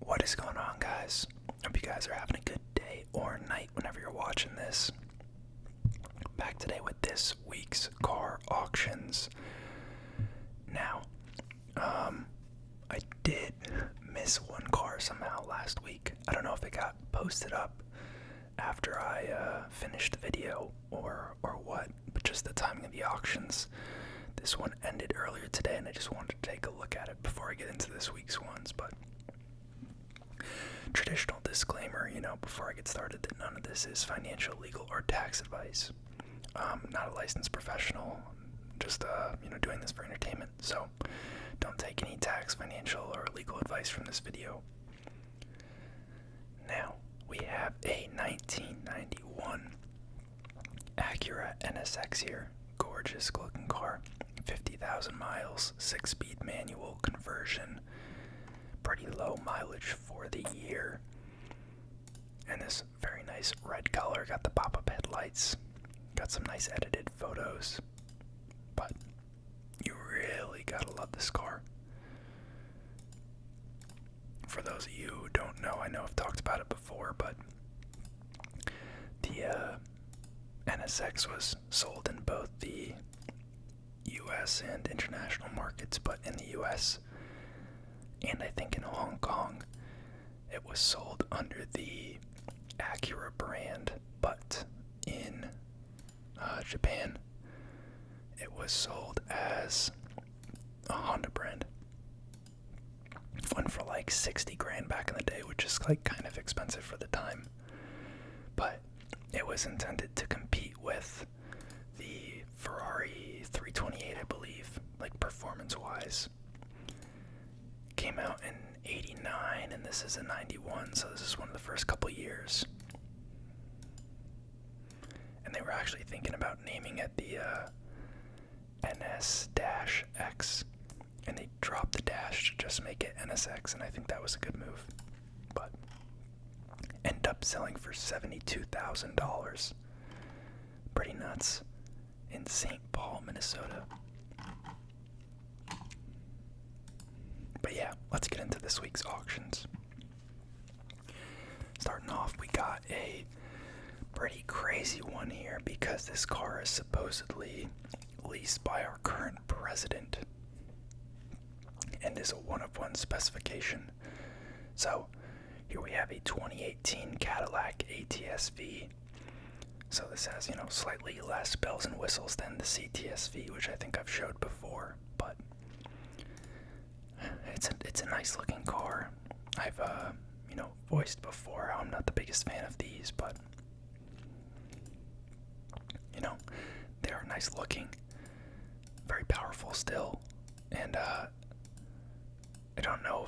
What is going on, guys? Hope you guys are having a good day or night whenever you're watching this. Back today with this week's car auctions. Now, I did miss one car somehow last week. I don't know if it got posted up after I finished the video or what, but just the timing of the auctions. This one ended earlier today, and I just wanted to take a look at it before I get into this week's ones, but traditional disclaimer, before I get started, that none of this is financial, legal, or tax advice. Not a licensed professional, just, doing this for entertainment, so don't take any tax, financial, or legal advice from this video. Now, we have a 1991 Acura NSX here. Gorgeous looking car. 50,000 miles, 6-speed manual conversion. Pretty low mileage for the year. And this very nice red color. Got the pop-up headlights. Got some nice edited photos. But you really gotta love this car. For those of you who don't know, I know I've talked about it before, but the NSX was sold in both the US and international markets, but in the US and I think in Hong Kong it was sold under the Acura brand, but in Japan it was sold as a Honda brand. Went for like 60 grand back in the day, which is like kind of expensive for the time, but it was intended to compete with the Ferrari 328, I believe, like performance-wise. Came out in 89, and this is a 91, so this is one of the first couple years. And they were actually thinking about naming it the NS-X, and they dropped the dash to just make it NSX, and I think that was a good move. But end up selling for $72,000. Pretty nuts. In St. Paul, Minnesota. But yeah, let's get into this week's auctions. Starting off, we got a pretty crazy one here because this car is supposedly leased by our current president and is a one-of-one specification. So here we have a 2018 Cadillac ATS-V. So this has, slightly less bells and whistles than the CTS-V, which I think I've showed before, but it's a nice looking car. I've, voiced before how I'm not the biggest fan of these, but, they are nice looking, very powerful still, and, I don't know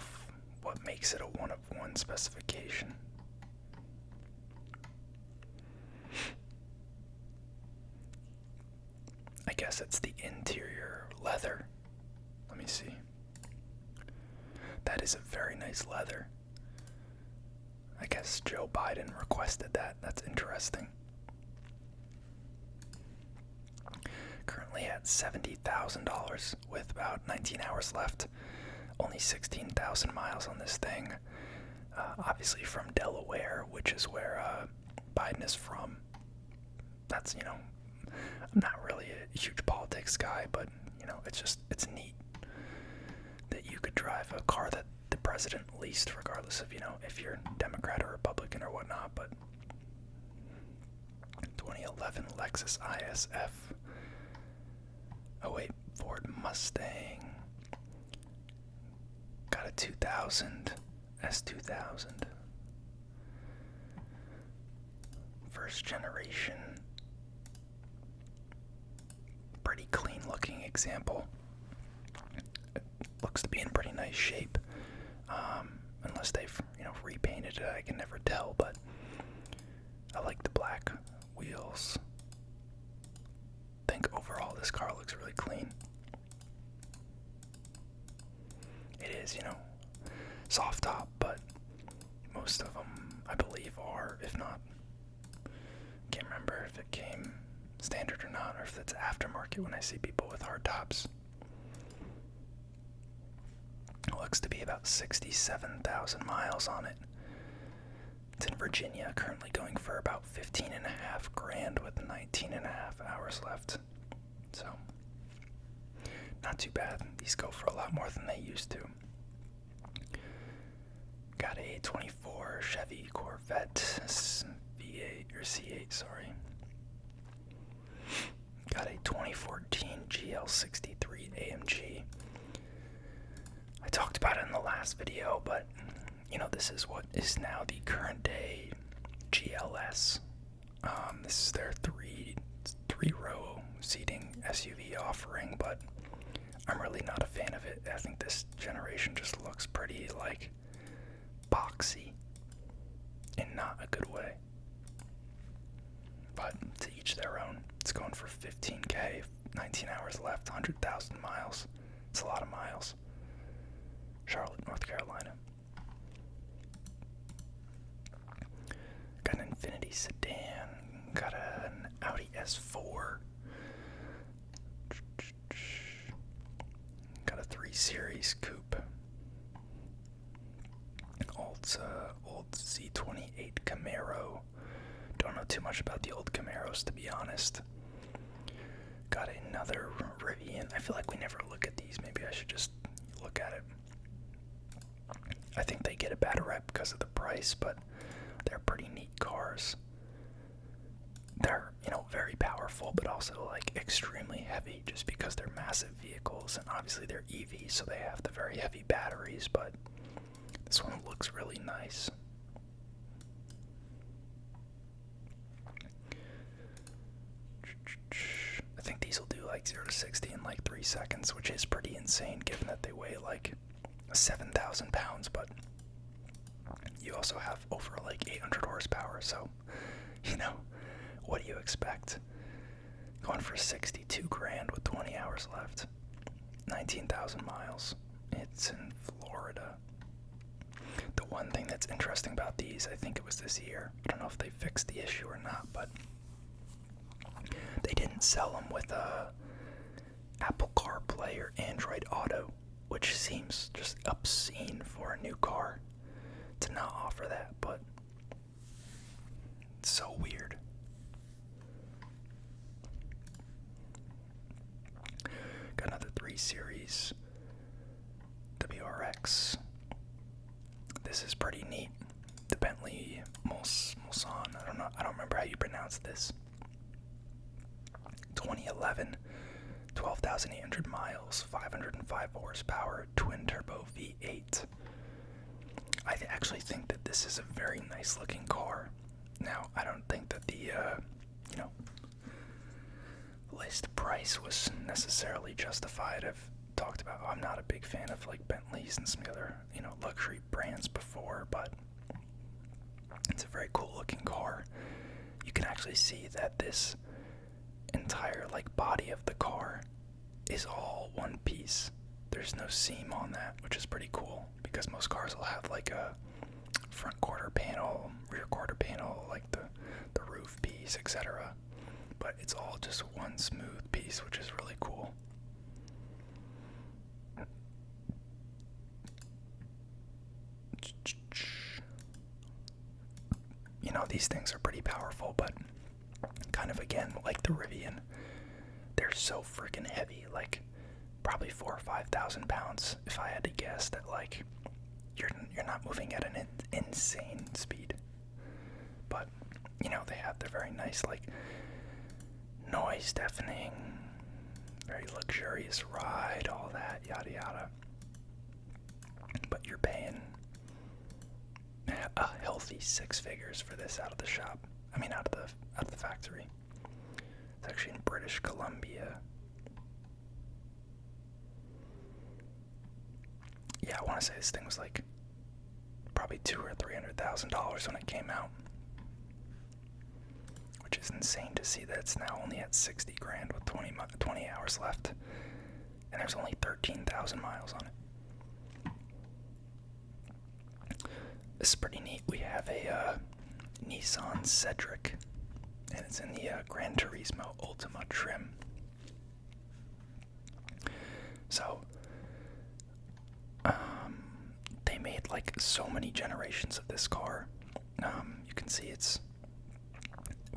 what makes it a one-of-one specification. I guess it's the interior leather. Let me see. That is a very nice leather. I guess Joe Biden requested that. That's interesting. Currently at $70,000 with about 19 hours left. Only 16,000 miles on this thing. Obviously from Delaware, which is where Biden is from. That's, I'm not really a huge politics guy, but, it's neat that you could drive a car that the president leased, regardless of, if you're Democrat or Republican or whatnot. But 2011 Lexus ISF. Oh wait, Ford Mustang. Got a 2000 S2000. First generation. Pretty clean looking example. It looks to be in pretty nice shape. Unless they've, repainted it, I can never tell, but I like the black wheels. I think overall this car looks really clean. It is, soft top, but most of them, I believe, are, if not, can't remember if it came standard or not, or if it's aftermarket when I see people with hard tops. looks to be about 67,000 miles on it. It's in Virginia, currently going for about 15.5 grand with 19.5 hours left. So, not too bad. These go for a lot more than they used to. Got a 24 Chevy Corvette V8 or C8, sorry. Got a 2014 GL63 AMG. I talked about it in the last video, but you know, this is what is now the current day GLS. This is their three-row seating SUV offering, but I'm really not a fan of it. I think this generation just looks pretty like boxy in not a good way. But to each their own. It's going for 15K, 19 hours left, 100,000 miles. It's a lot of miles. Charlotte, North Carolina. Got an Infiniti sedan. Got an Audi S4. Got a 3 Series coupe. Old Z28 Camaro. Don't know too much about the old Camaros, to be honest. Got another Rivian. I feel like we never look at these. Maybe I should just look at it. I think they get a bad rep because of the price, but they're pretty neat cars. They're, you know, very powerful, but also like extremely heavy just because they're massive vehicles, and obviously they're EVs, so they have the very heavy batteries, but this one looks really nice. I think these will do like 0 to 60 in like 3 seconds, which is pretty insane given that they weigh like 7,000 pounds, but you also have over like 800 horsepower, so, you know, what do you expect? Going for 62 grand with 20 hours left, 19,000 miles. It's in Florida. The one thing that's interesting about these, I think it was this year, I don't know if they fixed the issue or not, but they didn't sell them with Apple CarPlay or Android Auto, which seems just obscene for a new car to not offer that, but it's so weird. Got another 3 Series WRX. This is pretty neat. The Bentley Mulsanne. I don't remember how you pronounce this. 2011, 12,800 miles, 505 horsepower, twin turbo V8. I actually think that this is a very nice looking car. Now, I don't think that the, you know, list price was necessarily justified. I've talked about, I'm not a big fan of like Bentleys and some other, you know, luxury brands before, but it's a very cool looking car. You can actually see that this entire like body of the car is all one piece. There's no seam on that, which is pretty cool because most cars will have like a front quarter panel, rear quarter panel, like the roof piece, etc. But it's all just one smooth piece, which is really cool. You know, these things are pretty powerful, but kind of, again, like the Rivian, they're so freaking heavy, like probably 4,000 or 5,000 pounds if I had to guess. That like you're not moving at an insane speed, but you know, they have their very nice like noise deafening, very luxurious ride, all that yada yada. But you're paying a healthy 6 figures for this out of the shop. I mean, out of the factory. It's actually in British Columbia. Yeah, I want to say this thing was like probably $200,000 or $300,000 when it came out, which is insane to see that it's now only at 60 grand with 20 hours left, and there's only 13,000 miles on it. This is pretty neat. We have a Nissan Cedric, and it's in the Gran Turismo Ultima trim. made like so many generations of this car. You can see it's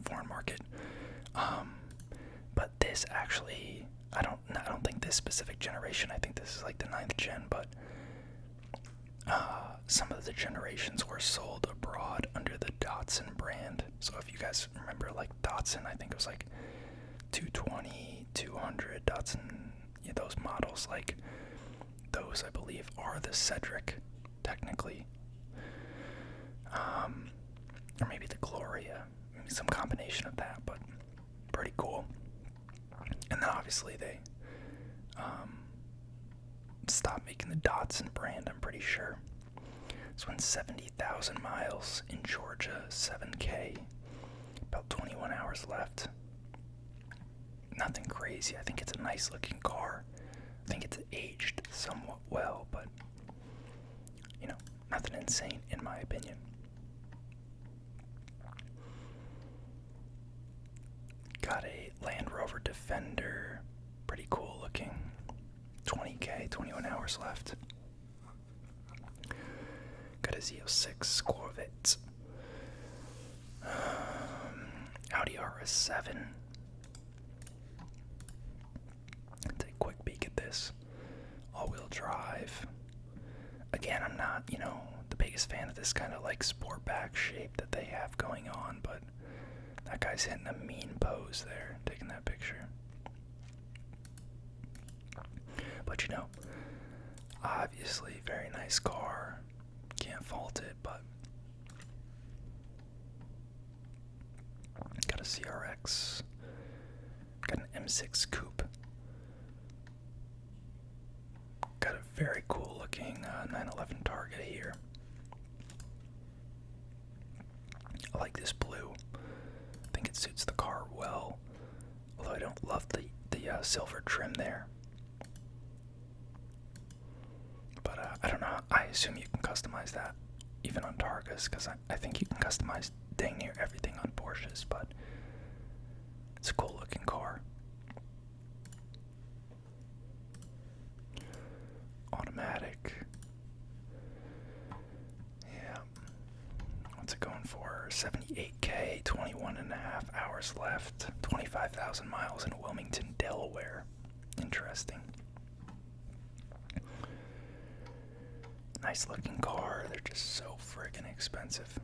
foreign market. But this actually, I don't think this specific generation, I think this is like the 9th gen, but some of the generations were sold abroad under the Datsun brand. So if you guys remember, like Datsun, I think it was like 220, 200 Datsun, those models, like those I believe are the Cedric, technically. Or maybe the Gloria, maybe some combination of that, but pretty cool. And then obviously they stopped making the Datsun brand, I'm pretty sure. This one's 70,000 miles in Georgia, 7K, about 21 hours left. Nothing crazy. I think it's a nice looking car. I think it's aged somewhat well, but nothing insane in my opinion. Got a Land Rover Defender, pretty cool looking. 20K, 21 hours left. Got a Z06 Corvette. Audi RS7. Take a quick peek at this. All-wheel drive. Again, I'm not, the biggest fan of this kind of like sportback shape that they have going on, but that guy's hitting a mean pose there, taking that picture. But obviously, very nice car. Can't fault it, but got a CRX. Got an M6 Coupe. Got a very cool looking 911 Targa here. I like this blue. I think it suits the car well. Although I don't love the silver trim there. But I don't know. I assume you can customize that even on Targas, because I think you can customize dang near everything on Porsches, but it's a cool looking car. Automatic. Yeah. What's it going for? 78K, 21.5 hours left, 25,000 miles in Wilmington, Delaware. Interesting. Nice looking car. They're just so friggin' expensive.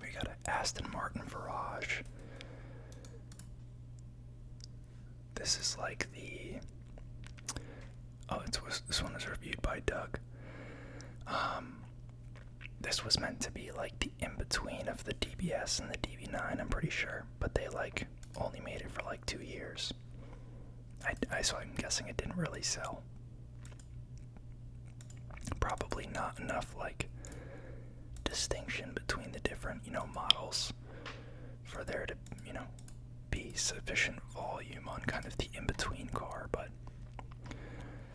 We got an Aston Martin Virage. This is like the... this one was reviewed by Doug. This was meant to be like the in-between of the DBS and the DB9, I'm pretty sure. But they like only made it for like 2 years. So I'm guessing it didn't really sell. Probably not enough like distinction between the different, models for there to, be sufficient volume on kind of the in-between car, but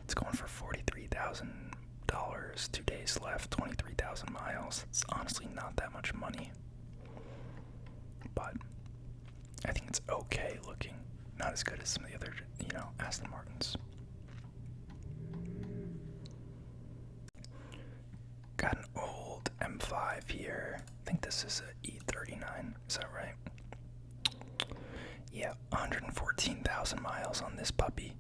it's going for $43,000, 2 days left, 23,000 miles. It's honestly not that much money, but I think it's okay looking. Not as good as some of the other, Aston Martins. Got an old M5 here. I think this is a E39. Is that right? Yeah, 114,000 miles on this puppy.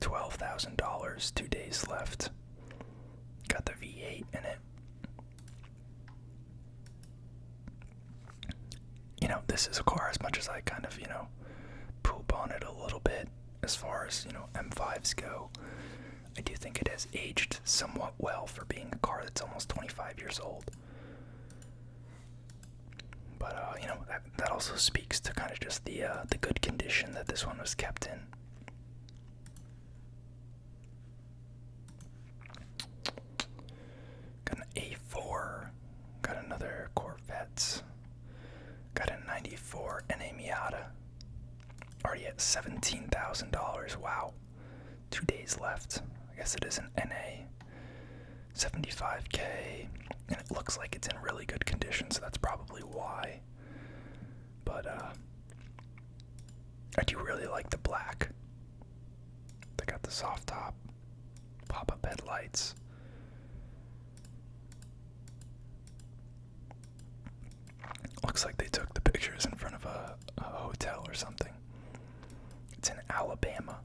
$12,000, 2 days left. Got the V8 in it. This is a car, as much as I kind of, poop on it a little bit as far as, M5s go. I do think it has aged somewhat well for being a car that's almost 25 years old. But, that also speaks to kind of just the good condition that this one was kept in. Got an A4. Got another Corvette. Got a 94 NA Miata. Already at $17,000. Wow. 2 days left. I guess it is an NA. 75K. And it looks like it's in really good condition, so that's probably why. But, I do really like the black. They got the soft top. pop-up headlights. Looks like they took the pictures in front of a hotel or something. It's in Alabama.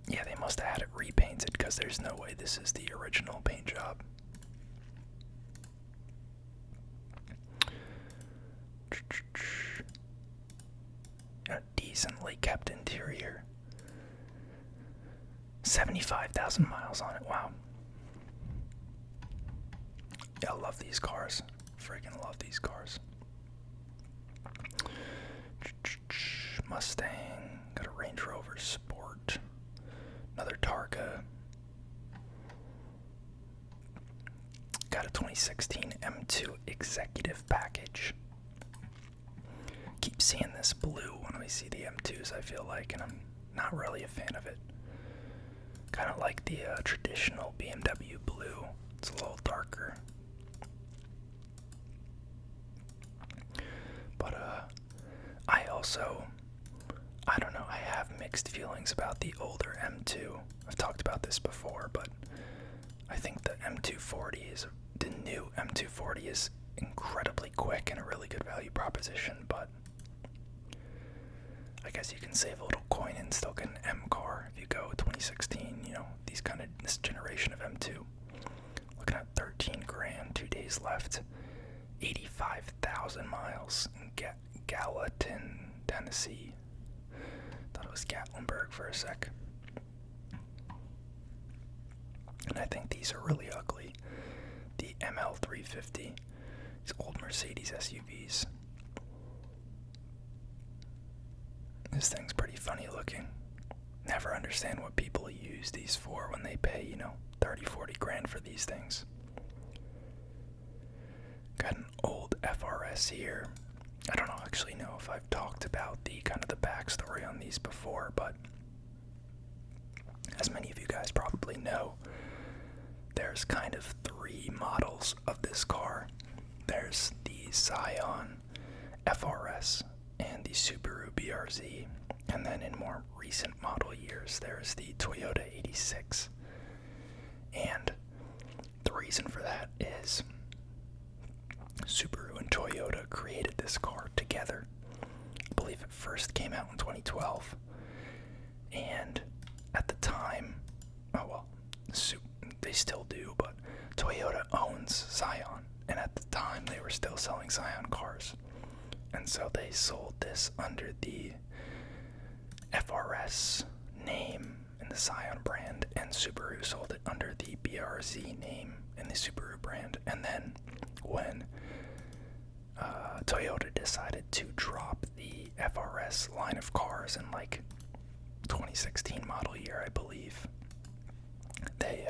Yeah, they must have had it repainted because there's no way this is the original paint job. A decently kept interior. 75,000 miles on it. Wow. Yeah, I love these cars. Freaking love these cars. Mustang. Got a Range Rover Sport. Another Targa. Got a 2016 M2 Executive Package. Keep seeing this blue when we see the M2s, I feel like, and I'm not really a fan of it. Kind of like the traditional BMW blue. It's a little darker. But I don't know, I have mixed feelings about the older M2. I've talked about this before, but I think the the new M240 is incredibly quick and a really good value proposition, but I guess you can save a little coin and still get an M car if you go 2016, this generation of M2. Looking at 13 grand, 2 days left, 85,000 miles in Gallatin, Tennessee. Thought it was Gatlinburg for a sec. And I think these are really ugly. The ML350, these old Mercedes SUVs. This thing's pretty funny looking. Never understand what people use these for when they pay, 30, 40 grand for these things. Got an old FRS here. I don't actually know if I've talked about the backstory on these before, but as many of you guys probably know, there's kind of three models of this car. There's the Scion FRS and the Subaru BRZ, and then in more recent model years, there's the Toyota 86. And the reason for that is Subaru and Toyota created this car together. I believe it first came out in 2012, and at the time, they still do, but Toyota owns Scion, and at the time they were still selling Scion cars, and so they sold this under the FRS name in the Scion brand, and Subaru sold it under the BRZ name in the Subaru brand. And then when Toyota decided to drop the FRS line of cars in 2016 model year, I believe, they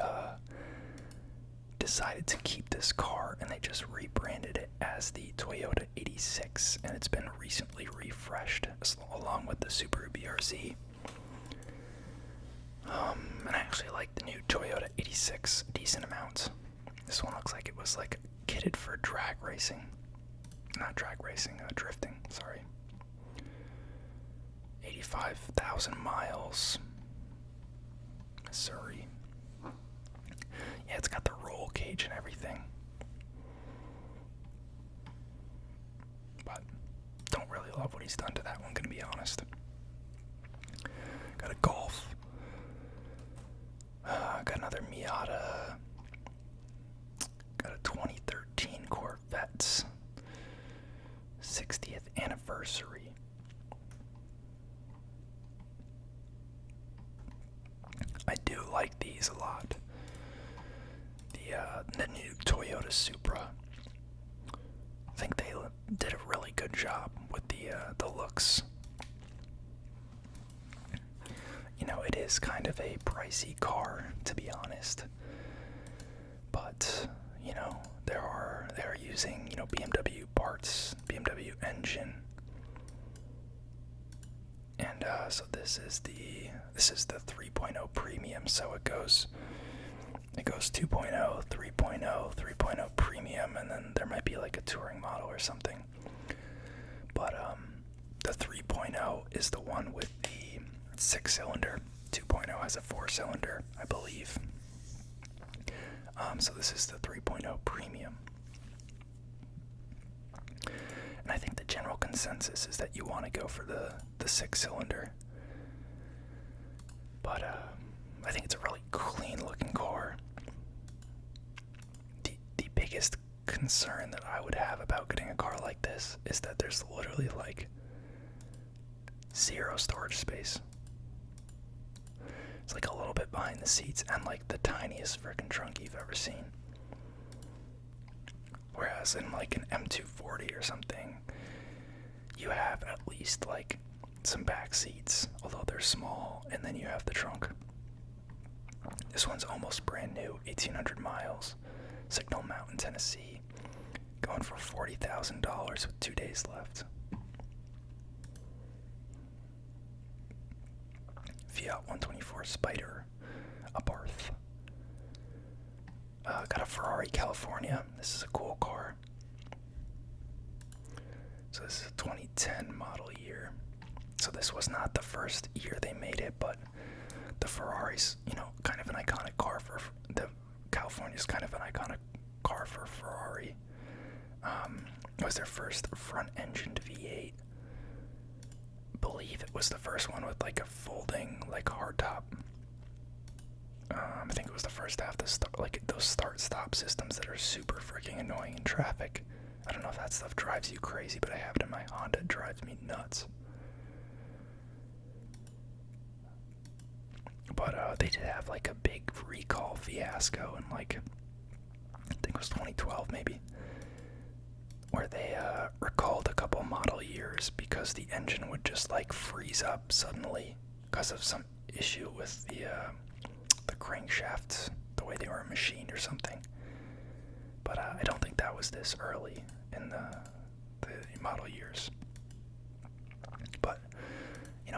decided to keep this car, and they just rebranded it as the Toyota 86, and it's been recently refreshed along with the Subaru BRZ. And I actually like the new Toyota 86 a decent amount. This one looks like it was kitted for drag racing. Not drag racing, drifting, sorry. 85,000 miles. Missouri. Yeah, it's got the roll cage and everything. But don't really love what he's done to that one, gonna be honest. Got a Golf. Got another Miata. Got a 2013 Corvette. 60th anniversary. I do like these a lot. The new Toyota Supra. I think they did a really good job with the looks. It is kind of a pricey car, to be honest. But, they're using, BMW parts, BMW engine. And so this is the 3.0 premium, so it goes 2.0, 3.0, 3.0 premium, and then there might be a touring model or something. But the 3.0 is the one with the 6-cylinder 2.0 has a 4-cylinder, I believe. So this is the 3.0 Premium. And I think the general consensus is that you want to go for the 6-cylinder. But I think it's a really clean-looking car. The biggest concern that I would have about getting a car like this is that there's literally like zero storage space. It's like a little bit behind the seats and like the tiniest freaking trunk you've ever seen. Whereas in like an M240 or something, you have at least like some back seats, although they're small, and then you have the trunk. This one's almost brand new, 1,800 miles, Signal Mountain, Tennessee, going for $40,000 with 2 days left. Fiat 124 Spider, Abarth. Got a Ferrari California. This is a cool car. So this is a 2010 model year. So this was not the first year they made it, but the Ferrari's, kind of an iconic car for the California's kind of an iconic car for Ferrari. It was their first front-engined V8. Believe it was the first one with like a folding like hardtop. I think it was the first to have those start-stop systems that are super freaking annoying in traffic. I don't know if that stuff drives you crazy, but I have it in my Honda. It drives me nuts. But they did have like a big recall fiasco in like, I think it was 2012 maybe, where they recalled a couple model years because the engine would just like freeze up suddenly because of some issue with the crankshafts, the way they were machined or something. But I don't think that was this early in the model years. But,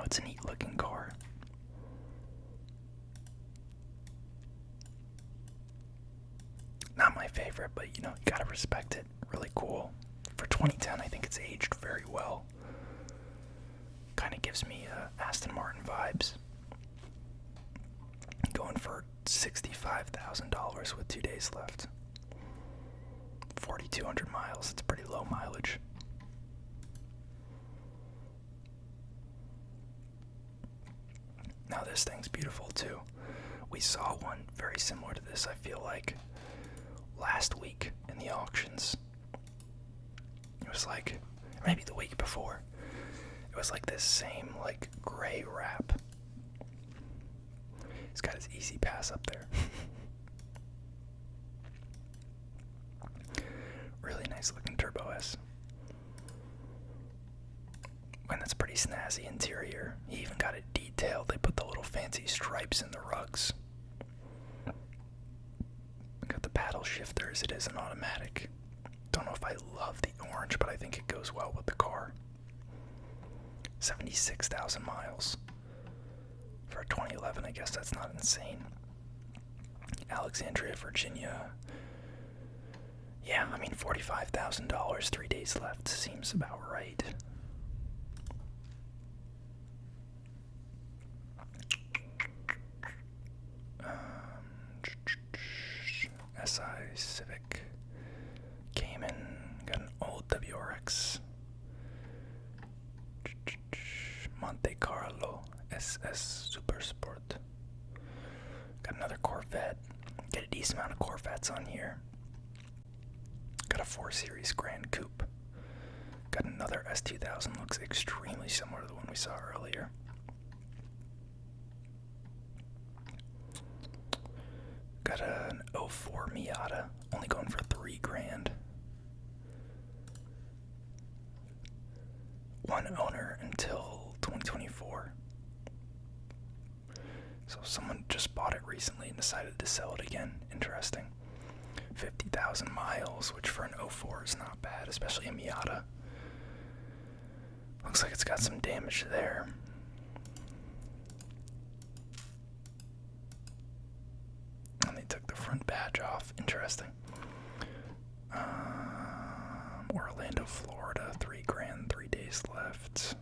it's a neat looking car. Not my favorite, but you gotta respect it. Really cool. For 2010, I think it's aged very well. Kind of gives me Aston Martin vibes. Going for $65,000 with 2 days left. 4,200 miles. It's pretty low mileage. Now this thing's beautiful too. We saw one very similar to this, I feel like, last week in the auctions. It was like, maybe the week before. It was like this same like gray wrap. He's got his Easy Pass up there. Really nice looking Turbo S. And that's pretty snazzy interior. He even got it detailed. They put the little fancy stripes in the rugs. Got the paddle shifters. It is an automatic. Don't know if I love the orange, but I think it goes well with the car. 76,000 miles. For 2011, I guess that's not insane. Alexandria, Virginia. Yeah, I mean, $45,000, 3 days left seems about right. SI Civic. Cayman. Got an old WRX. Monte Carlo SS Super Sport. Got another Corvette. Get a decent amount of Corvettes on here. Got a 4 Series Grand Coupe. Got another S2000. Looks extremely similar to the one we saw earlier. Got an 04 Miata. Only going for $3,000. One owner until 2024. So someone just bought it recently and decided to sell it again. Interesting. 50,000 miles, which for an 04 is not bad, especially a Miata. Looks like it's got some damage there. And they took the front badge off. Interesting. Orlando, Florida, $3,000, 3 days left.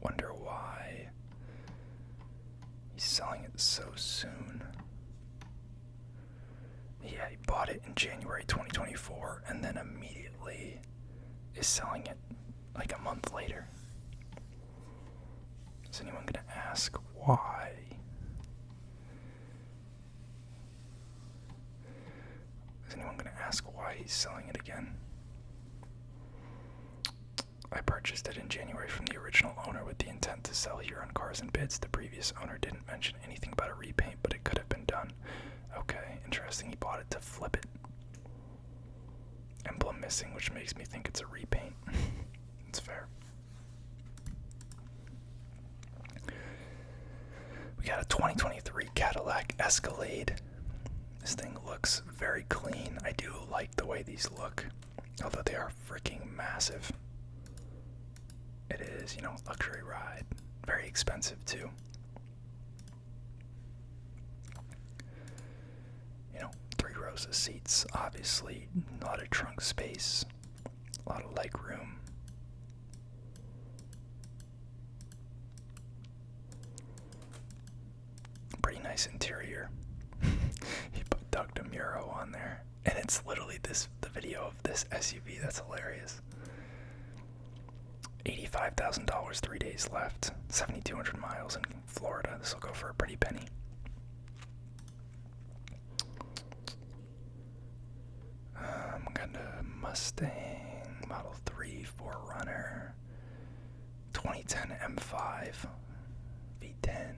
Wonder why. selling it so soon? Yeah, he bought it in January 2024 and then immediately is selling it like a month later. Is anyone going to ask why? Is anyone going to ask why he's selling it again? I purchased it in January from the original owner with the intent to sell here on Cars and Bids. The previous owner didn't mention anything about a repaint, but it could have been done. Okay, interesting. He bought it to flip it. Emblem missing, which makes me think it's a repaint. It's fair. We got a 2023 Cadillac Escalade. This thing looks very clean. I do like the way these look, although they are freaking massive. It is, luxury ride. Very expensive too. 3 rows of seats, obviously. A lot of trunk space. A lot of leg room. Pretty nice interior. He ducked a Muro on there. And it's literally the video of this SUV. That's hilarious. $85,000, 3 days left. 7,200 miles in Florida. This will go for a pretty penny. Got a Mustang Model 3 4Runner, 2010 M5 V10,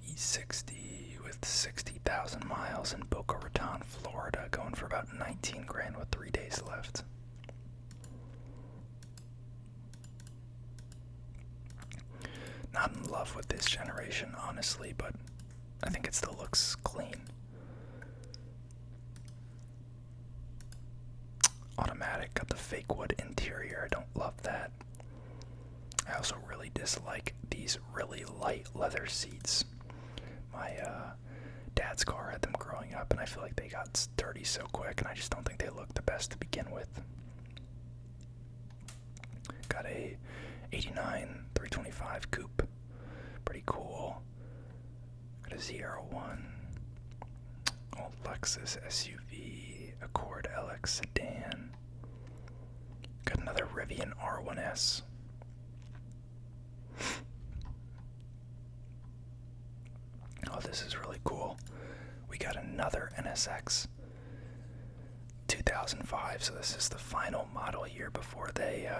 E60 with 60,000 miles in Boca Raton, Florida, going for about 19 grand with 3 days left. Not in love with this generation, honestly, but I think it still looks clean. Automatic, got the fake wood interior. I don't love that. I also really dislike these really light leather seats. My dad's car had them growing up, and I feel like they got dirty so quick, and I just don't think they look the best to begin with. Got a 89 325 coupe. Pretty cool. Got a ZR1. Old Lexus SUV. Accord LX sedan. Got another Rivian R1S. Oh, this is really cool. We got another NSX 2005, so this is the final model year before they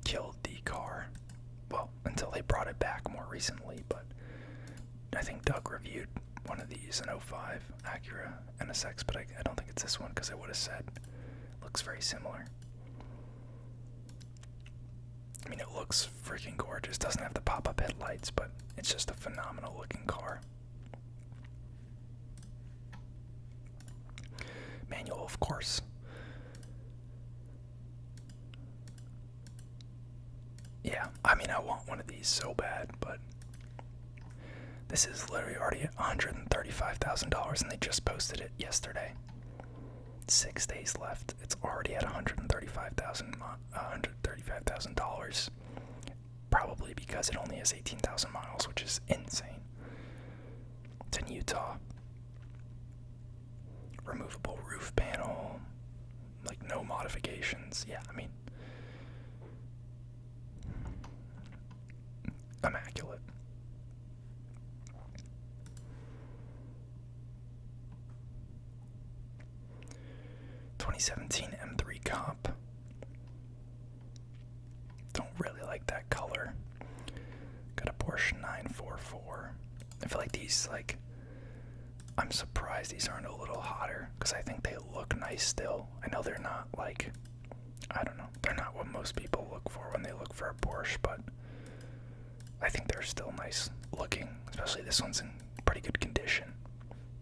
killed the car. Well, until they brought it back more recently, but I think Doug reviewed one of these, an 05 Acura NSX, but I don't think it's this one because I would have said looks very similar. I mean, it looks freaking gorgeous. Doesn't have the pop-up headlights, but it's just a phenomenal looking car. Manual, of course. Yeah, I mean, I want one of these so bad, but this is literally already at $135,000, and they just posted it yesterday. 6 days left. It's already at $135,000. Probably because it only has 18,000 miles, which is insane. It's in Utah. Removable roof panel. Like, no modifications. Yeah, I mean, immaculate. '17 M3 Comp. Don't really like that color. Got a Porsche 944. I feel like these, I'm surprised these aren't a little hotter, because I think they look nice still. I know they're not, I don't know, they're not what most people look for when they look for a Porsche, but I think they're still nice looking, especially this one's in pretty good condition.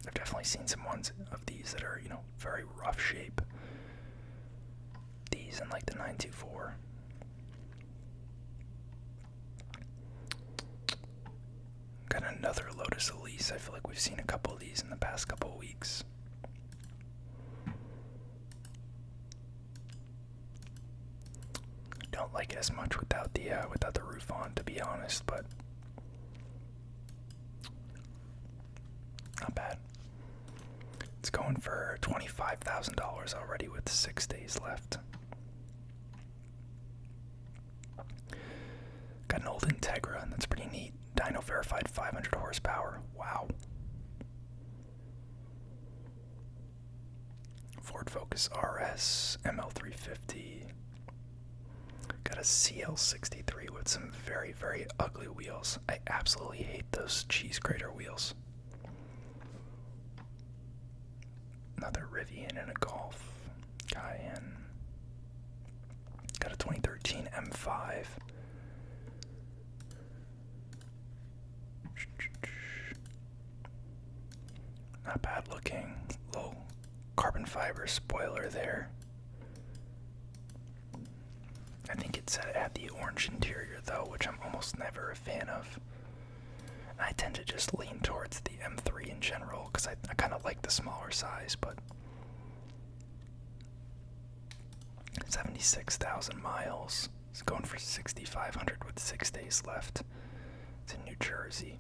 I've definitely seen some ones of these that are, very rough shape. These and the 924. Got another Lotus Elise. I feel like we've seen a couple of these in the past couple of weeks. Don't like it as much without the roof on, to be honest, but Not bad. It's going for $25,000 already with 6 days left. Got an old Integra, that's pretty neat. Dyno verified 500 horsepower. Wow. Ford Focus RS, ML350. Got a CL63 with some very, very ugly wheels. I absolutely hate those cheese grater wheels. Another Rivian and a Golf. Cayenne. Got a 2013 M5. Not bad looking. Little carbon fiber spoiler there. I think it said it had the orange interior though, which I'm almost never a fan of. And I tend to just lean towards the M3 in general because I kind of like the smaller size, but 76,000 miles. It's going for 6,500 with 6 days left. It's in New Jersey.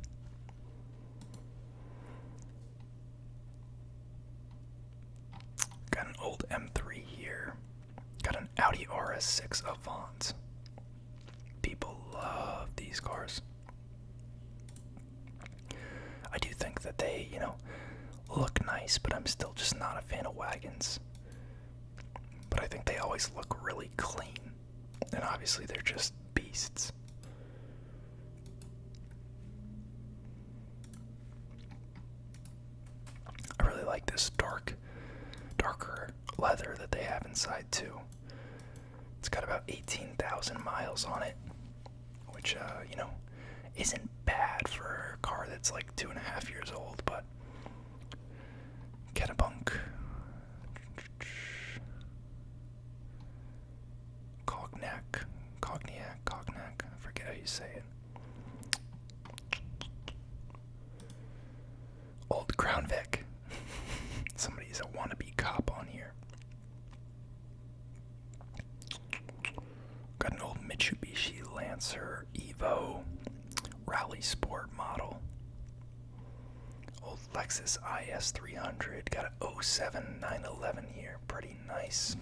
Got an old M3 here. Got an Audi RS6 Avant. People love these cars. I do think that they, look nice, but I'm still just not a fan of wagons. But I think they always look really clean. And obviously they're just beasts. I really like this darker leather that they have inside too. It's got about 18,000 miles on it, which, isn't bad for a car that's like 2.5 years old, but Cadillac. Cognac, I forget how you say it. Old Crown Vic. Somebody's a wannabe cop on here. Got an old Mitsubishi Lancer Evo Rally Sport model. Old Lexus IS 300. Got a 07 911 here. Pretty nice.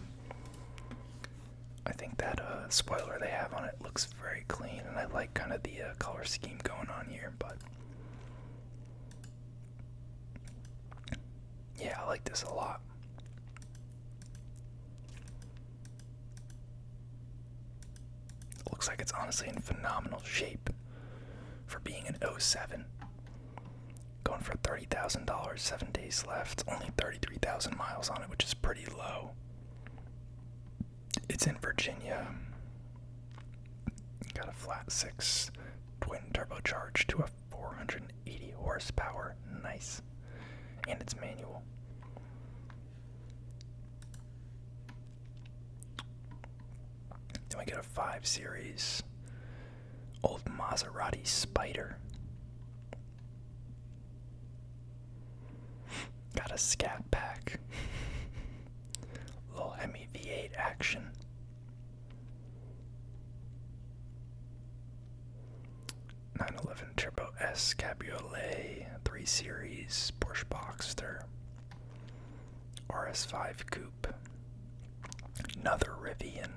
I think that spoiler they have on it looks very clean, and I like kind of the color scheme going on here, but yeah, I like this a lot. It looks like it's honestly in phenomenal shape for being an 07. Going for $30,000, 7 days left, only 33,000 miles on it, which is pretty low. It's in Virginia. Got a flat 6 twin turbocharged to a 480 horsepower. Nice. And it's manual. Then we get a 5 Series old Maserati Spider. Got a Scat Pack. Little Hemi V8 action. Turbo S Cabriolet, 3 Series, Porsche Boxster, RS5 Coupe, another Rivian,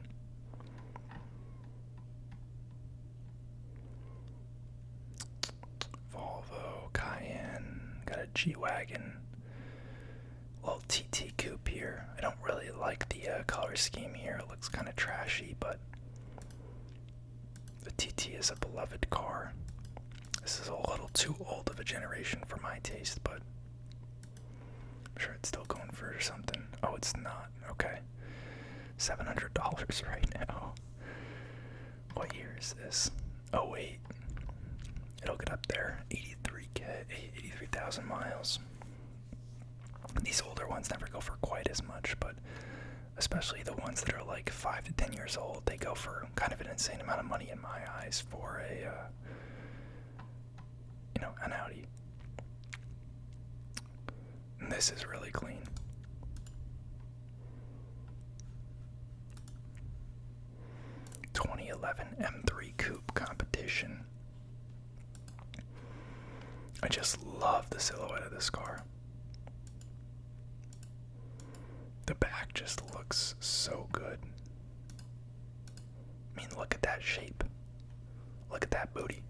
Volvo, Cayenne, got a G-Wagon, little TT Coupe here. I don't really like the color scheme here. It looks kind of trashy, but the TT is a beloved car. This is a little too old of a generation for my taste, but I'm sure it's still going for something. Oh, it's not. Okay. $700 right now. What year is this? Oh, wait. It'll get up there. 83,000 miles. These older ones never go for quite as much, but especially the ones that are like 5 to 10 years old, they go for kind of an insane amount of money in my eyes for a an Audi. And this is really clean. '11 M3 Coupe competition. I just love the silhouette of this car. The back just looks so good. I mean, look at that shape. Look at that booty.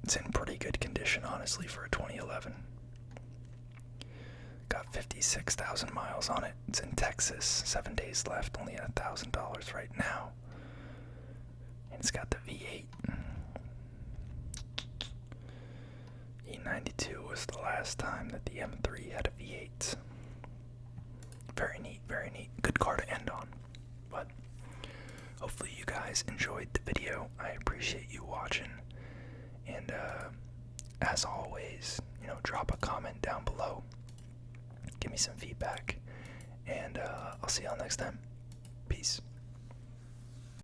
It's in pretty good condition, honestly, for a 2011. Got 56,000 miles on it. It's in Texas. 7 days left, only at $1,000 right now. And it's got the V8. E92 was the last time that the M3 had a V8. Very neat, very neat. Good car to end on. But hopefully you guys enjoyed the video. I appreciate you watching. And as always, drop a comment down below. Give me some feedback. And I'll see y'all next time.